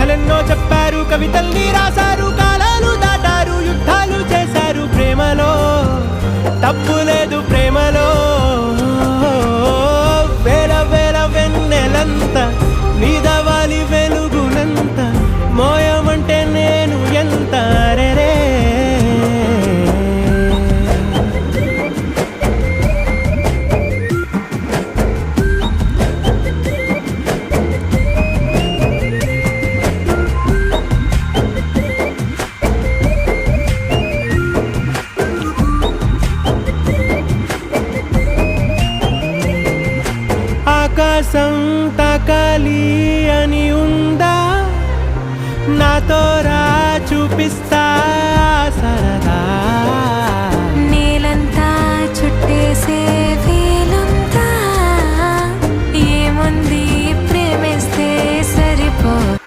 కథలెన్నో చెప్పారు, కవితల్ని రాశారు, కాలాలు దాటారు, యుద్ధాలు చేశారు. ప్రేమలో తప్పు లేదు, ప్రేమలో వేల వేల వెన్నెలంత నీదవాలి వెలుగునంత, మోయమంటే నేను ఎంత రే. ఆకాశం తాకాలి అని ఉందా, నాతో రా చూపిస్తా